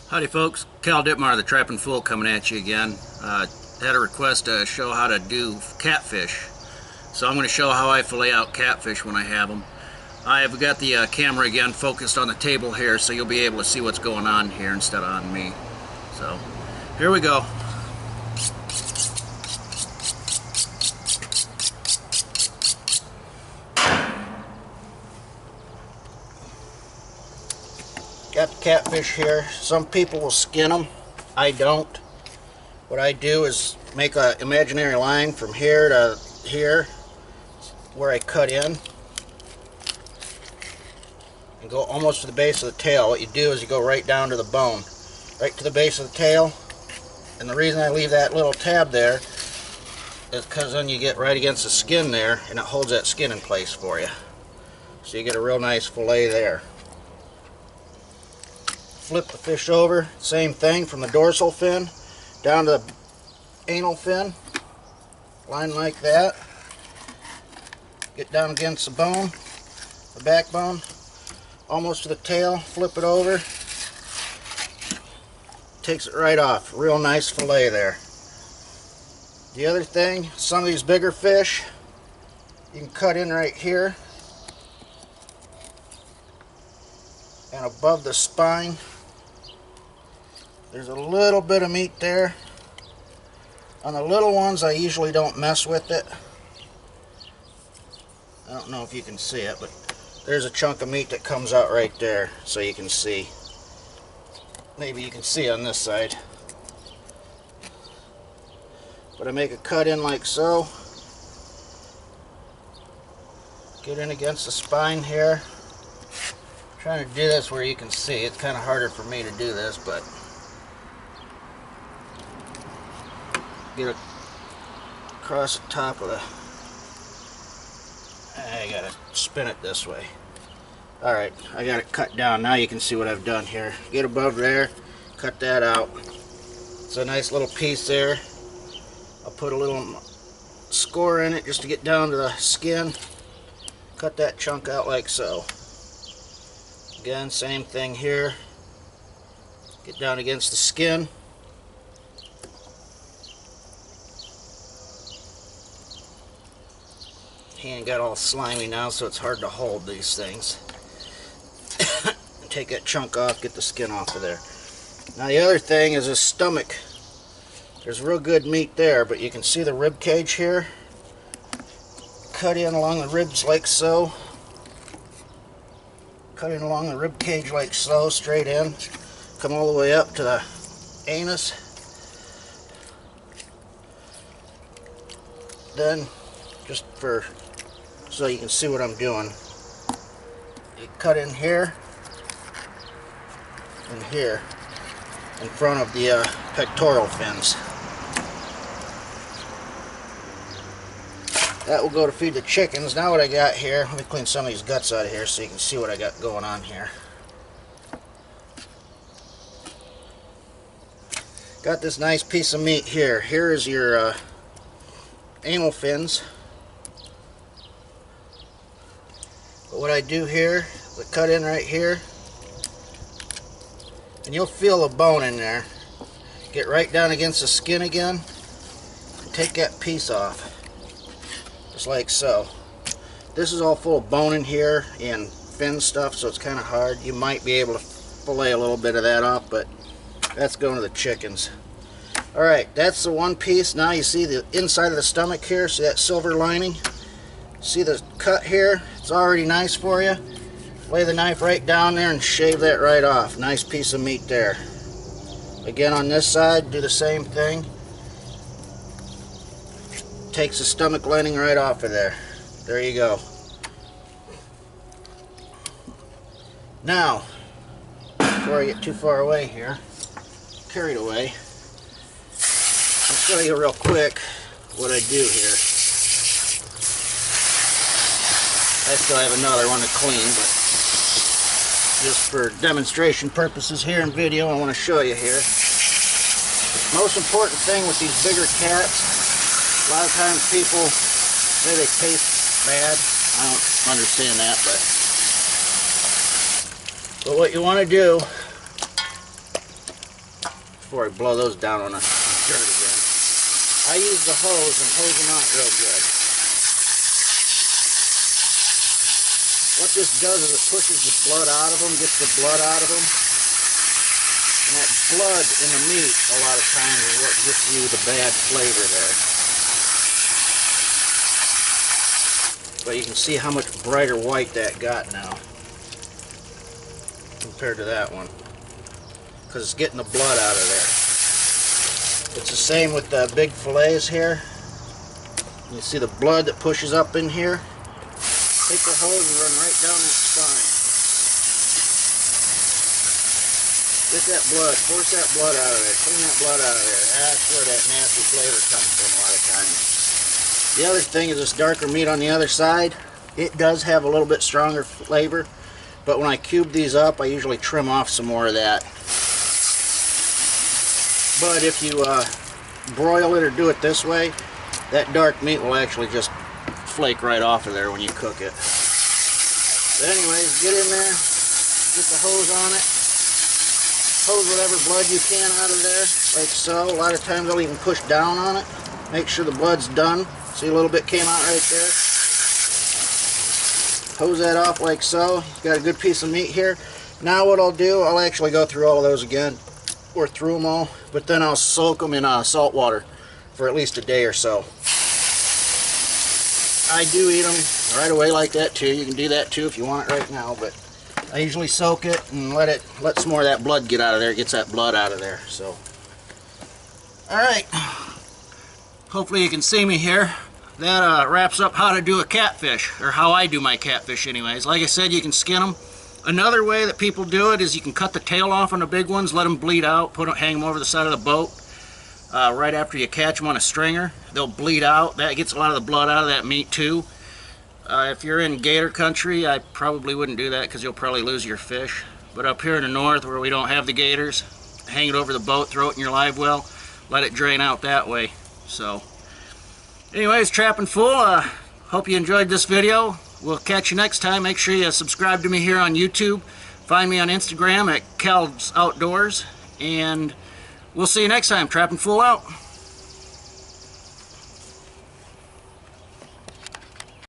Howdy folks, Cal Ditmar, the Trappin' Fool, coming at you again. Had a request to show how to do catfish. So I'm going to show how I fillet out catfish when I have them. I've got the camera again focused on the table here, so you'll be able to see what's going on here instead of on me. So here we go. Got the catfish here. Some people will skin them. I don't. What I do is make an imaginary line from here to here where I cut in and go almost to the base of the tail. What you do is you go right down to the bone, right to the base of the tail. And the reason I leave that little tab there is because then you get right against the skin there and it holds that skin in place for you. So you get a real nice fillet there. Flip the fish over, same thing from the dorsal fin down to the anal fin, line like that. Get down against the bone, the backbone, almost to the tail, flip it over, takes it right off. Real nice fillet there. The other thing, some of these bigger fish, you can cut in right here and above the spine. There's a little bit of meat there. On the little ones, I usually don't mess with it. I don't know if you can see it, but there's a chunk of meat that comes out right there, so you can see. Maybe you can see on this side. But I make a cut in like so. Get in against the spine here. I'm trying to do this where you can see. It's kind of harder for me to do this, but get across the top of the... I gotta spin it this way. Alright, I got it cut down. Now you can see what I've done here. Get above there, cut that out. It's a nice little piece there. I'll put a little score in it just to get down to the skin. Cut that chunk out like so. Again, same thing here. Get down against the skin. Hand got all slimy now, so it's hard to hold these things. Take that chunk off, get the skin off of there. Now the other thing is his stomach. There's real good meat there, but you can see the rib cage here. Cut in along the ribs like so. Cut in along the rib cage like so, straight in. Come all the way up to the anus. Then, just so you can see what I'm doing, you cut in here and here in front of the pectoral fins. That will go to feed the chickens. Now what I got here, let me clean some of these guts out of here so you can see what I got going on here. Got this nice piece of meat here. Here is your anal fins. But what I do here, I cut in right here, and you'll feel the bone in there. Get right down against the skin again, and take that piece off, just like so. This is all full of bone in here and fin stuff, so it's kind of hard. You might be able to fillet a little bit of that off, but that's going to the chickens. Alright, that's the one piece. Now you see the inside of the stomach here, see that silver lining? See the cut here? It's already nice for you. Lay the knife right down there and shave that right off. Nice piece of meat there. Again, on this side, do the same thing. Takes the stomach lining right off of there. There you go. Now, before I get too far away here, carried away, I'll show you real quick what I do here. I still have another one to clean, but just for demonstration purposes here in video, I want to show you here. Most important thing with these bigger cats, a lot of times people say they taste bad. I don't understand that, but But what you want to do, before I blow those down on the dirt again, I use the hose and hose them out real good. What this does is it pushes the blood out of them, gets the blood out of them. And that blood in the meat, a lot of times, is what gives you the bad flavor there. But you can see how much brighter white that got now compared to that one, because it's getting the blood out of there. It's the same with the big fillets here. You see the blood that pushes up in here? Take the hose and run right down that spine. Get that blood, force that blood out of there, clean that blood out of there. That's where that nasty flavor comes from a lot of times. The other thing is this darker meat on the other side. It does have a little bit stronger flavor, but when I cube these up, I usually trim off some more of that. But if you broil it or do it this way, that dark meat will actually just flake right off of there when you cook it. But anyways, get in there, get the hose on it, hose whatever blood you can out of there, like so. A lot of times I'll even push down on it, make sure the blood's done. See, a little bit came out right there. Hose that off like so. Got a good piece of meat here. Now what I'll do, I'll actually go through all of those again, or through them all, but then I'll soak them in salt water for at least a day or so. I do eat them right away like that too. You can do that too if you want it right now, but I usually soak it and let some more of that blood get out of there. It gets that blood out of there. So, all right. Hopefully you can see me here. That wraps up how to do a catfish, or how I do my catfish anyways. Like I said, you can skin them. Another way that people do it is you can cut the tail off on the big ones, let them bleed out, hang them over the side of the boat. Right after you catch them on a stringer, they'll bleed out. That gets a lot of the blood out of that meat too. If you're in gator country, I probably wouldn't do that because you'll probably lose your fish. But up here in the north where we don't have the gators, hang it over the boat, throw it in your live well, let it drain out that way. So, anyways, Trappin' Fool, hope you enjoyed this video. We'll catch you next time. Make sure you subscribe to me here on YouTube. Find me on Instagram at Cal's Outdoors. And we'll see you next time. Trappin' Fool out.